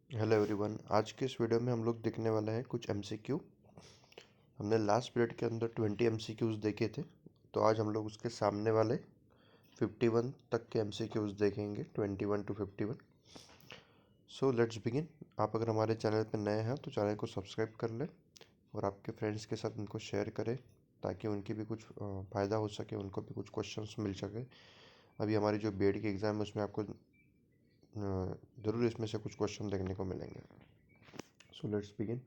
Hello everyone. आज के इस वीडियो में हम लोग देखने वाले हैं कुछ एमसीक्यू। हमने लास्ट पीरियड के अंदर 20 एमसीक्यूज देखे थे, तो आज हम लोग उसके सामने वाले 51 तक के एमसीक्यूज देखेंगे, 21 टू 51। So let's begin. आप अगर हमारे चैनल पर नए हैं तो चैनल को सब्सक्राइब कर लें और आपके फ्रेंड्स के साथ इनको शेयर करें ताकि उनकी भी कुछ फ़ायदा हो सके, उनको भी कुछ क्वेश्चंस मिल सके। अभी हमारी जो बीएड की एग्ज़ाम है उसमें आपको ज़रूर इसमें से कुछ क्वेश्चन देखने को मिलेंगे। So let's begin.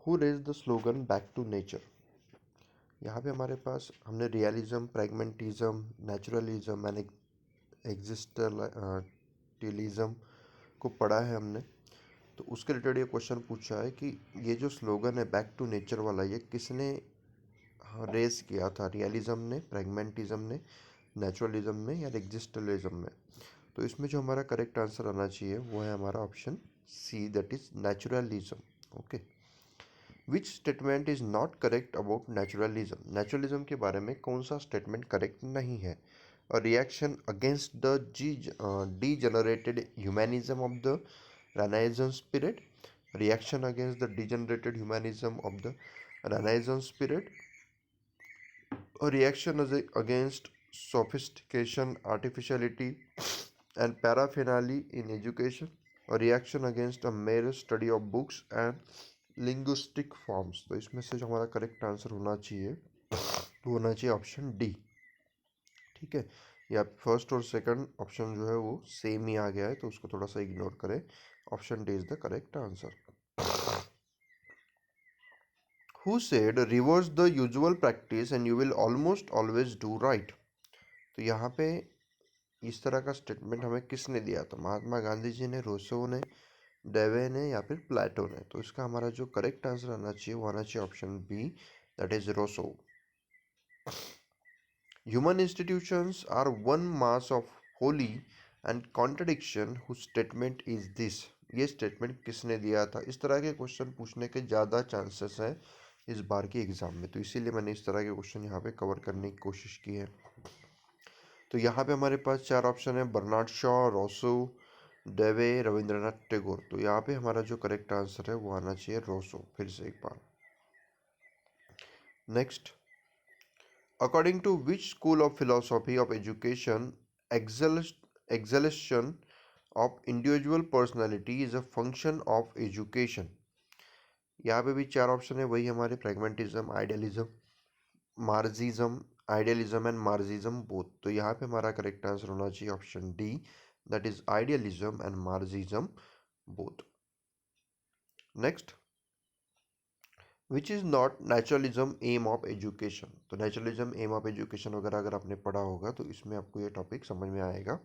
Who raise the slogan back to nature? यहाँ पे हमारे पास हमने realism, pragmatism, naturalism and existentialism को पढ़ा है हमने। तो उसके रिलेटेड ये क्वेश्चन पूछा है कि ये जो स्लोगन है बैक टू नेचर वाला, ये किसने रेस किया था? रियलिज्म ने, प्रैग्मेटिज्म ने, नेचुरलिज्म ने या एग्जिस्टेंटियलिज्म ने? तो इसमें जो हमारा करेक्ट आंसर आना चाहिए वो है हमारा option C, that is naturalism. Okay. Which statement is not correct about naturalism? Naturalism के बारे में कौन सा स्टेटमेंट करेक्ट नहीं है? A reaction against the degenerated humanism of the Renaissance period. Reaction against the degenerated humanism of the Renaissance period. A reaction against sophistication, artificiality, and paraphernalia in education. A reaction against a mere study of books and linguistic forms. तो इसमें से जो हमारा correct answer होना चाहिए वो होना चाहिए ऑप्शन डी। ठीक है, या फर्स्ट और सेकंड ऑप्शन जो है वो सेम ही आ गया है, तो उसको थोड़ा सा इग्नोर करें। Option D is the correct answer. Who said reverse the usual practice and you will almost always do right? तो यहाँ पे इस तरह का स्टेटमेंट हमें किसने दिया था? महात्मा गांधी जी ने, रोसो ने, डेवे ने या फिर प्लेटो ने? तो इसका हमारा जो करेक्ट आंसर आना चाहिए वो आना चाहिए option B, that is Rousseau. Human institutions are one mass of folly and contradiction, who statement is this? ये स्टेटमेंट किसने दिया था? इस तरह के क्वेश्चन पूछने के ज़्यादा चांसेस है इस बार की एग्जाम में, तो इसीलिए मैंने इस तरह के क्वेश्चन यहाँ पे कवर करने की कोशिश की है। तो यहाँ पे हमारे पास चार ऑप्शन है, Bernard Shaw, Rousseau, Dewey, Rabindranath Tagore. तो यहाँ पे हमारा जो करेक्ट आंसर है वो आना चाहिए रोसो। फिर से एक बार। Next, according to which school of philosophy of education exaltation of individual personality is a function of education? यहाँ पे भी चार ऑप्शन है, वही हमारे pragmatism, idealism, Marxism, idealism and Marxism both. तो यहाँ पे हमारा करेक्ट आंसर होना चाहिए option D, that is idealism and Marxism both. Next, which is not naturalism aim of education? तो नेचुरलिज्म एम ऑफ एजुकेशन वगैरह अगर आपने पढ़ा होगा तो इसमें आपको ये टॉपिक समझ में आएगा।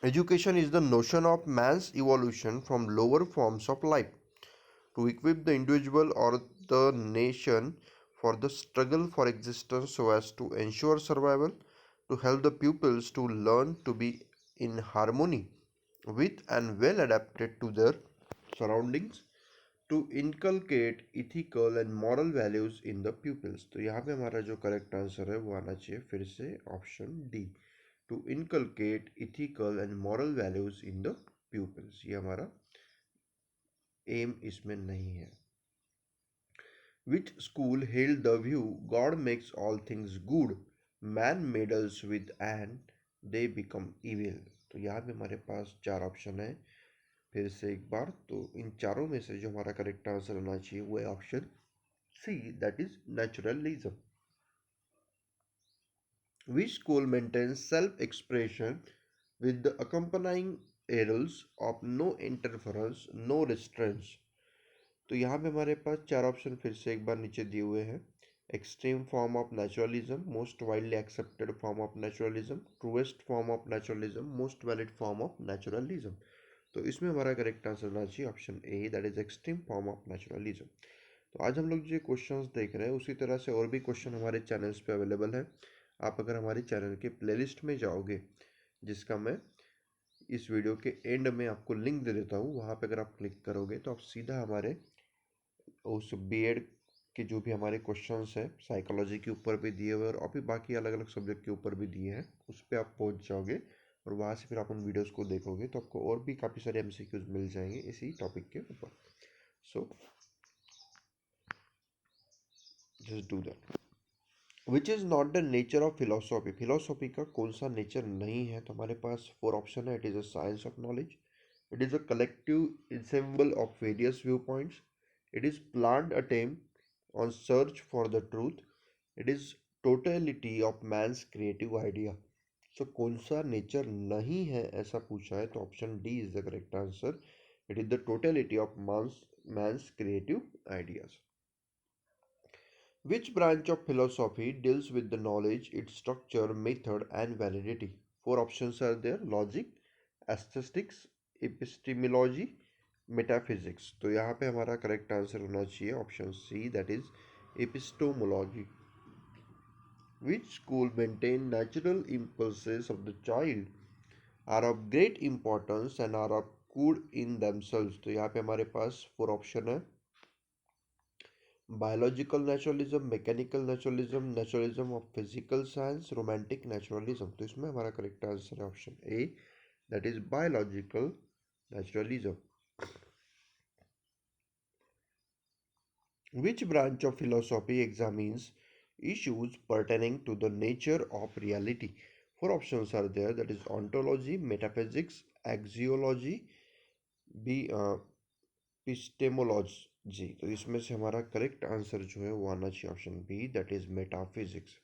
Education is the notion of man's evolution from lower forms of life to equip the individual or the nation for the struggle for existence so as to ensure survival, to help the pupils to learn to be in harmony with and well adapted to their surroundings, to inculcate ethical and moral values in the pupils। तो यहाँ पे हमारा जो correct answer है वो आना चाहिए फिर से option D, to inculcate ethical and moral values in the pupils. ये हमारा एम इसमें नहीं है। Which school held the view God makes all things good, man meddles with and they become evil? तो यहाँ पे हमारे पास चार ऑप्शन है। फिर से एक बार, तो इन चारों में से जो हमारा करेक्ट आंसर होना चाहिए वो है option C, that is naturalism. Which school maintains self-expression with the accompanying rules of no interference, no restraints? तो यहाँ पे हमारे पास चार ऑप्शन फिर से एक बार नीचे दिए हुए हैं। Extreme form of naturalism, most widely accepted form of naturalism, truest form of naturalism, most valid form of naturalism. तो इसमें हमारा करेक्ट आंसर होना चाहिए option A, that is extreme form of naturalism. तो आज हम लोग जो क्वेश्चंस देख रहे हैं उसी तरह से और भी क्वेश्चन हमारे चैनल्स पे अवेलेबल है। आप अगर हमारे चैनल के प्लेलिस्ट में जाओगे, जिसका मैं इस वीडियो के एंड में आपको लिंक दे देता हूँ, वहाँ पे अगर आप क्लिक करोगे तो आप सीधा हमारे उस बीएड के जो भी हमारे क्वेश्चंस है साइकोलॉजी के ऊपर भी दिए हुए और भी बाकी अलग अलग सब्जेक्ट के ऊपर भी दिए हैं, उस पर आप पहुंच जाओगे और वहाँ से फिर आप उन वीडियोस को देखोगे तो आपको और भी काफ़ी सारे MCQs मिल जाएंगे इसी टॉपिक के ऊपर. So just do that. Which is not the nature of philosophy. Philosophy का कौन सा नेचर नहीं है? तो हमारे पास 4 ऑप्शन है. It is a science of knowledge, it is a collective ensemble of various view points, it is planned attempt on search for the truth, it is totality of man's creative idea. So कौन सा nature नहीं है ऐसा पूछा है, तो option D is the correct answer. It is the totality of man's creative ideas. Which branch of philosophy deals with the knowledge, its structure, method, and validity? 4 options are there: logic, aesthetics, epistemology, metaphysics. तो यहाँ पे हमारा correct answer होना चाहिए option C, that is epistemology. Which school maintain natural impulses of the child are of great importance and are of good in themselves? तो यहाँ पे हमारे पास 4 ऑप्शन है: biological naturalism, mechanical naturalism, naturalism of physical science, romantic naturalism. तो इसमें हमारा correct answer है option A, that is biological naturalism. Which branch of philosophy examines issues pertaining to the nature of reality? 4 options are there, that is ontology, metaphysics, axiology, b epistemology. तो इसमें से हमारा correct answer जो है वो आना चाहिए option B, that is metaphysics.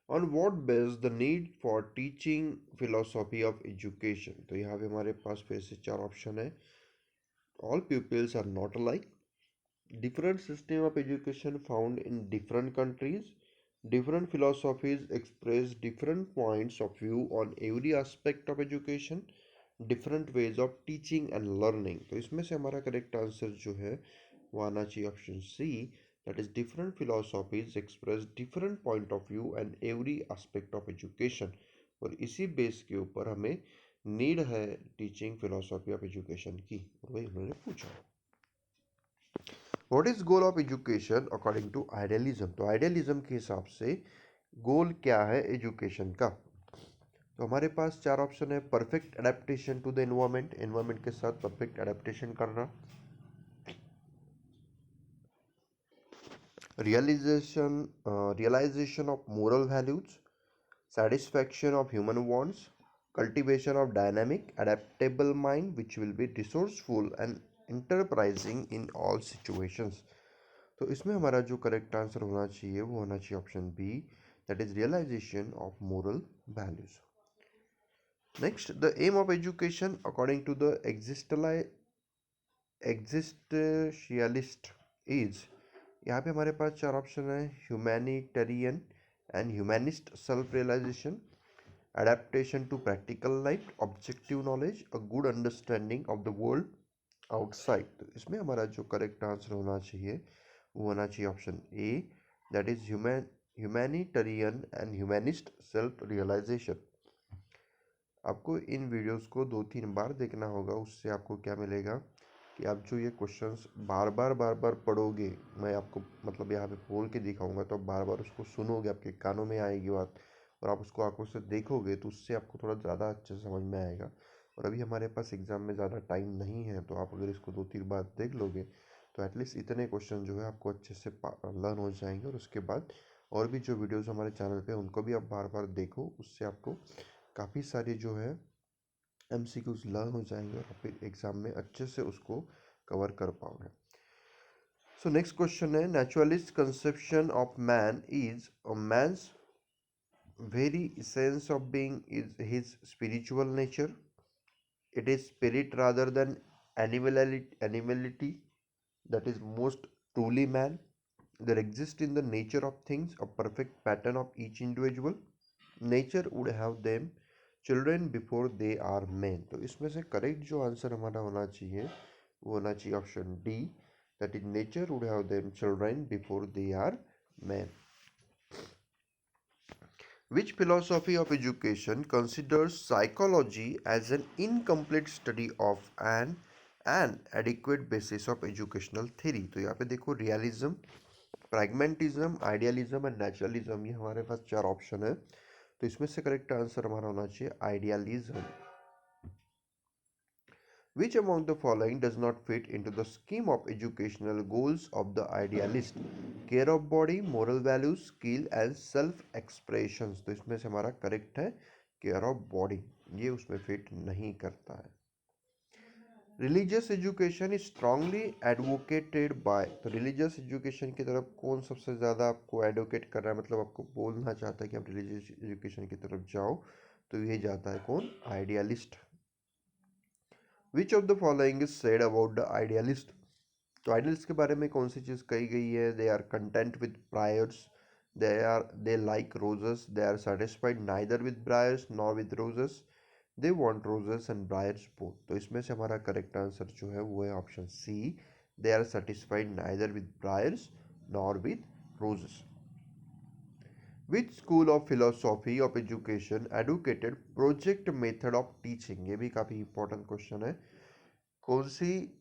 On what base the need for teaching philosophy of education. तो यहाँ पे हमारे पास फिर से 4 ऑप्शन है. All pupils are not alike, different system of education found in different countries, different philosophies express different points of view on every aspect of education, different ways of teaching and learning. तो इसमें से हमारा correct answer जो है वो आना चाहिए option C, that is different philosophies express different point of view and every aspect of education. और इसी बेस के ऊपर हमें नीड है टीचिंग फिलोसॉफी ऑफ एजुकेशन की, और वही उन्होंने पूछा. What is goal of education according to idealism. तो आइडियलिज्म के हिसाब से गोल क्या है एजुकेशन का? तो हमारे पास 4 ऑप्शन है: perfect adaptation to the environment, environment के साथ परफेक्ट एडेप्टेशन करना, realization of moral values, satisfaction of human wants, cultivation of dynamic, adaptable mind which will be resourceful and enterprising in all situations. तो इसमें हमारा जो correct answer होना चाहिए वो होना चाहिए option B, that is realization of moral values. Next, the aim of education according to the existentialist is. यहाँ पे हमारे पास 4 ऑप्शन है: humanitarian and humanist, self realization, adaptation to practical life, objective knowledge, a good understanding of the world outside. तो इसमें हमारा जो correct answer होना चाहिए वो होना चाहिए option A, that is humanitarian and humanist self realization. आपको इन वीडियोस को 2-3 बार देखना होगा. उससे आपको क्या मिलेगा कि आप जो ये क्वेश्चंस बार बार पढ़ोगे, मैं आपको मतलब यहाँ पे बोल के दिखाऊंगा, तो आप बार बार उसको सुनोगे, आपके कानों में आएगी बात, और आप उसको आंखों से देखोगे तो उससे आपको थोड़ा ज़्यादा अच्छे से समझ में आएगा. और अभी हमारे पास एग्ज़ाम में ज़्यादा टाइम नहीं है, तो आप अगर इसको 2-3 बार देख लोगे तो एटलीस्ट इतने क्वेश्चन जो है आपको अच्छे से लर्न हो जाएंगे. और उसके बाद और भी जो वीडियोज़ हमारे चैनल पे उनको भी आप बार बार देखो, उससे आपको काफ़ी सारी जो है MCQs लर्न हो जाएंगे और फिर एग्ज़ाम में अच्छे से उसको कवर कर पाओगे. सो नेक्स्ट क्वेश्चन है: naturalist conception of man is a man's very essence of being is his spiritual nature. It is spirit rather than animality that is most truly man. There exists in the nature of things a perfect pattern of each individual. Nature would have them children before they are men. तो इसमें से correct जो answer हमारा होना चाहिए वो होना चाहिए option D, that is nature would have them children before they are men. Which philosophy of education considers psychology as an incomplete study of an adequate basis of educational theory? तो यहाँ पे देखो realism, pragmatism, idealism and naturalism, ये हमारे पास 4 option है. तो इसमें से करेक्ट आंसर हमारा होना चाहिए idealism. Which among the following does not fit into the scheme of educational goals of the idealist? Care of body, moral values, skill and self expressions। तो इसमें से हमारा करेक्ट है केयर ऑफ बॉडी, ये उसमें फिट नहीं करता है। Religious education is strongly advocated by, तो रिलीजियस एजुकेशन की तरफ कौन सबसे ज़्यादा आपको एडवोकेट कर रहा है, मतलब आपको बोलना चाहता है कि आप रिलीजियस एजुकेशन की तरफ जाओ, तो ये जाता है कौन, idealist. Which of the following is said about the idealist, तो आइडियलिस्ट के बारे में कौन सी चीज़ कही गई है, they are content with briars, they like roses, they are satisfied neither with briars nor with roses, they want roses and briars both. तो इसमें से हमारा करेक्ट आंसर जो है वो है option C, they are satisfied neither with briars nor with roses. Which school of philosophy of education educated project method of teaching, ये भी काफ़ी इंपॉर्टेंट क्वेश्चन है। कौन सी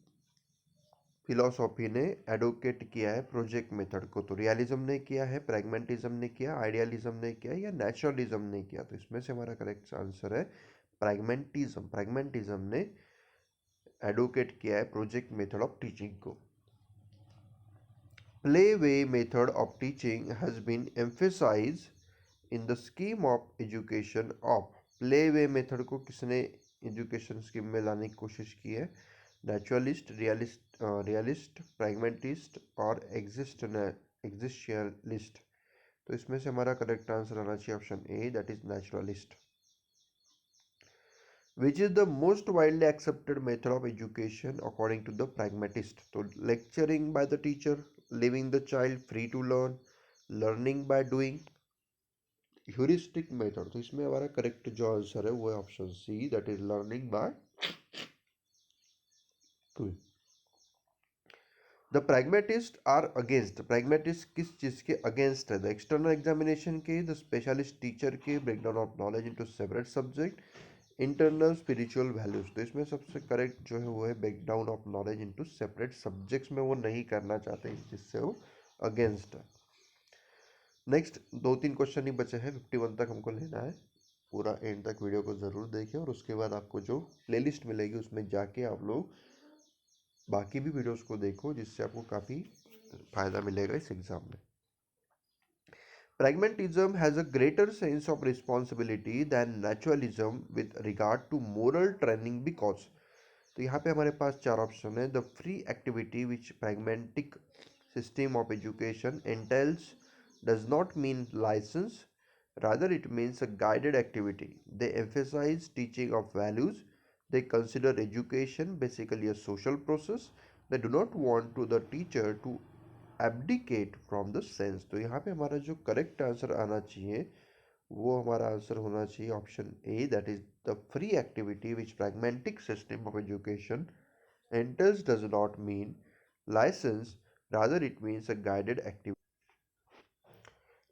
फिलोसॉफी ने एडवोकेट किया है प्रोजेक्ट मेथड को, तो रियलिज्म ने किया है, प्रैग्मेटिज्म ने किया, आइडियलिज्म ने किया या नेचुरलिज्म ने किया, तो इसमें से हमारा करेक्ट आंसर है प्रैग्मेटिज्म। प्रैग्मेटिज्म ने एडवोकेट किया है प्रोजेक्ट मेथड ऑफ टीचिंग को। Play way method of teaching has been emphasize in the scheme of education of, play way method को किसने एजुकेशन स्कीम में लाने की कोशिश की है, नेचुरलिस्ट, रियलिस्ट, प्रैग्मेटिस्ट और एग्जिस्टेंशियलिस्ट। तो इसमें से हमारा करेक्ट आंसर आना चाहिए option A, that is naturalist. Which is the most widely accepted method of education according to the pragmatist, तो lecturing by the teacher, leaving the child free to learn, learning by doing, heuristic method. तो इसमें हमारा correct जो answer है वो है option C, that is learning by doing. The pragmatist are against, pragmatist किस चीज के अगेंस्ट है, द एक्सटर्नल एग्जामिनेशन के, द स्पेशलिस्ट टीचर के, breakdown of knowledge into separate subject, internal spiritual values. तो इसमें सबसे करेक्ट जो है वो है breakdown of knowledge into separate subjects में वो नहीं करना चाहते, इस चीज से वो अगेंस्ट है। नेक्स्ट 2-3 क्वेश्चन ही बचे हैं, 51 तक हमको लेना है, पूरा एंड तक वीडियो को ज़रूर देखें और उसके बाद आपको जो प्लेलिस्ट मिलेगी उसमें जाके आप लोग बाकी भी वीडियोस को देखो, जिससे आपको काफ़ी फायदा मिलेगा इस एग्जाम में। Pragmatism has a greater sense of responsibility than naturalism with regard to moral training because, तो यहाँ पे हमारे पास 4 ऑप्शन है। The free activity which pragmatic system of education entails does not mean license, rather it means a guided activity. They emphasize teaching of values. They consider education basically a social process. They do not want to the teacher to abdicate from the sense। तो यहाँ पे हमारा जो correct answer आना चाहिए वो हमारा answer होना चाहिए option A, that is the free activity which pragmatic system of education enters does not mean license, rather it means a guided activity।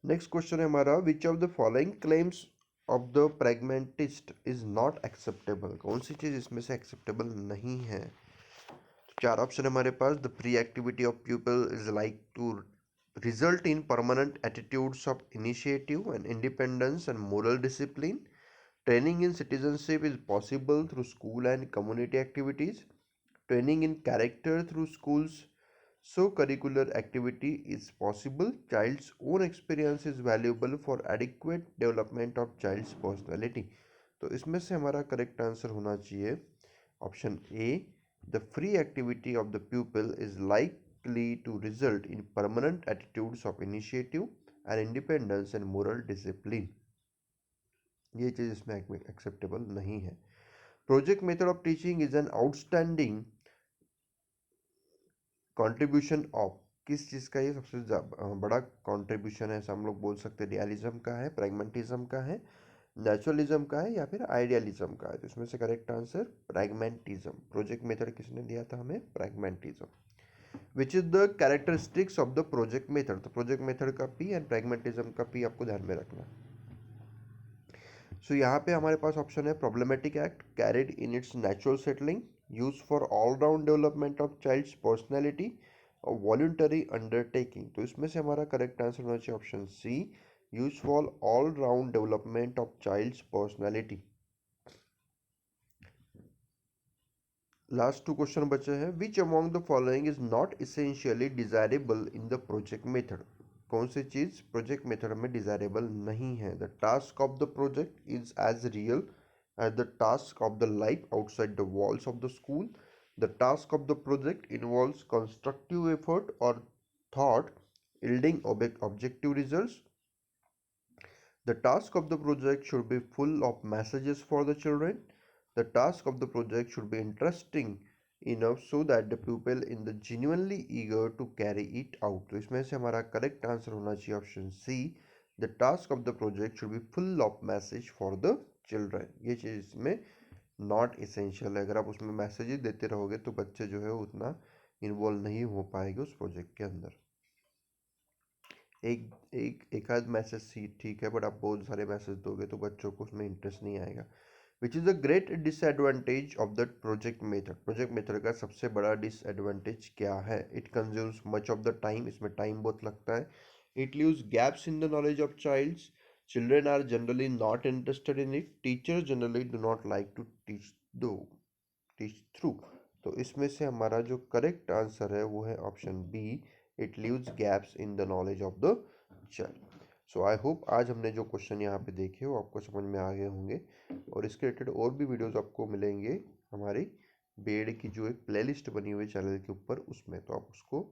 Next question है हमारा, विच of the following claims of the pragmatist is not acceptable, कौन सी चीज इसमें से acceptable नहीं है। 4 option हमारे पास, the free activity of people is like to result in permanent attitudes of initiative and independence and moral discipline. Training in citizenship is possible through school and community activities. Training in character through schools. So curricular activity is possible. Child's own experience is valuable for adequate development of child's personality। तो इसमें से हमारा correct answer होना चाहिए option A, the free activity of the pupil is likely to result in permanent attitudes of initiative and independence and moral discipline। ये चीज़ इसमें acceptable नहीं है। Project method of teaching is an outstanding contribution of, किस चीज़ का ये सबसे बड़ा कंट्रीब्यूशन है, ऐसा हम लोग बोल सकते हैं रियलिज्म का है, प्रैग्मेटिज्म का है, नेचुरलिज्म का है या फिर आइडियलिज्म का है। तो इसमें से correct answer pragmatism. Project method किसने दिया था हमें, pragmatism. Which is the characteristics of the project method, तो प्रोजेक्ट मेथड का पी एंड प्रैग्मेटिज्म का पी आपको ध्यान में रखना। सो यहाँ पे हमारे पास ऑप्शन है, problematic act carried in its natural setting, use for all round development of child's personality और वॉल्यूंटरी अंडरटेकिंग। तो इसमें से हमारा करेक्ट आंसर होना चाहिए option C, use for all round development of child's personality. Last 2 question बचे हैं। Which among the following is not essentially desirable in the project method. कौन सी चीज प्रोजेक्ट मेथड में डिजायरेबल नहीं है? The task of the project is as real as the task of the life outside the walls of the school. The task of the project involves constructive effort और thought yielding objective results. The task of the project should be full of messages for the children. The task of the project should be interesting enough so that the pupil is the genuinely eager to carry it out. तो इसमें से हमारा correct answer होना चाहिए option C. The task of the project should be full of message for the children. ये चीज़ इसमें not essential है। अगर आप उसमें मैसेजेस देते रहोगे तो बच्चे जो है उतना इन्वॉल्व नहीं हो पाएंगे उस प्रोजेक्ट के अंदर। एक एक आध मैसेज ठीक है, बट आप बहुत सारे मैसेज दोगे तो बच्चों को उसमें इंटरेस्ट नहीं आएगा। Which is the great disadvantage of the project method. Project method का सबसे बड़ा डिसएडवांटेज क्या है? It consumes much of the time. इसमें टाइम बहुत लगता है। It leaves gaps in the knowledge of childs. Children are generally not interested in it. Teachers generally do not like to teach through. तो इसमें से हमारा जो करेक्ट आंसर है वो है option B. It leaves gaps in the knowledge of the child. So I hope आज हमने जो क्वेश्चन यहाँ पे देखे वो आपको समझ में आ गए होंगे, और इसके रिलेटेड और भी वीडियोस आपको मिलेंगे हमारी बीएड की जो एक प्लेलिस्ट बनी हुई है चैनल के ऊपर, उसमें तो आप उसको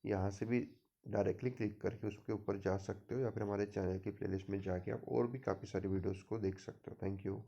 यहाँ से भी डायरेक्टली क्लिक करके उसके ऊपर जा सकते हो, या फिर हमारे चैनल की प्लेलिस्ट में जाके आप और भी काफ़ी सारी वीडियोस को देख सकते हो। Thank you.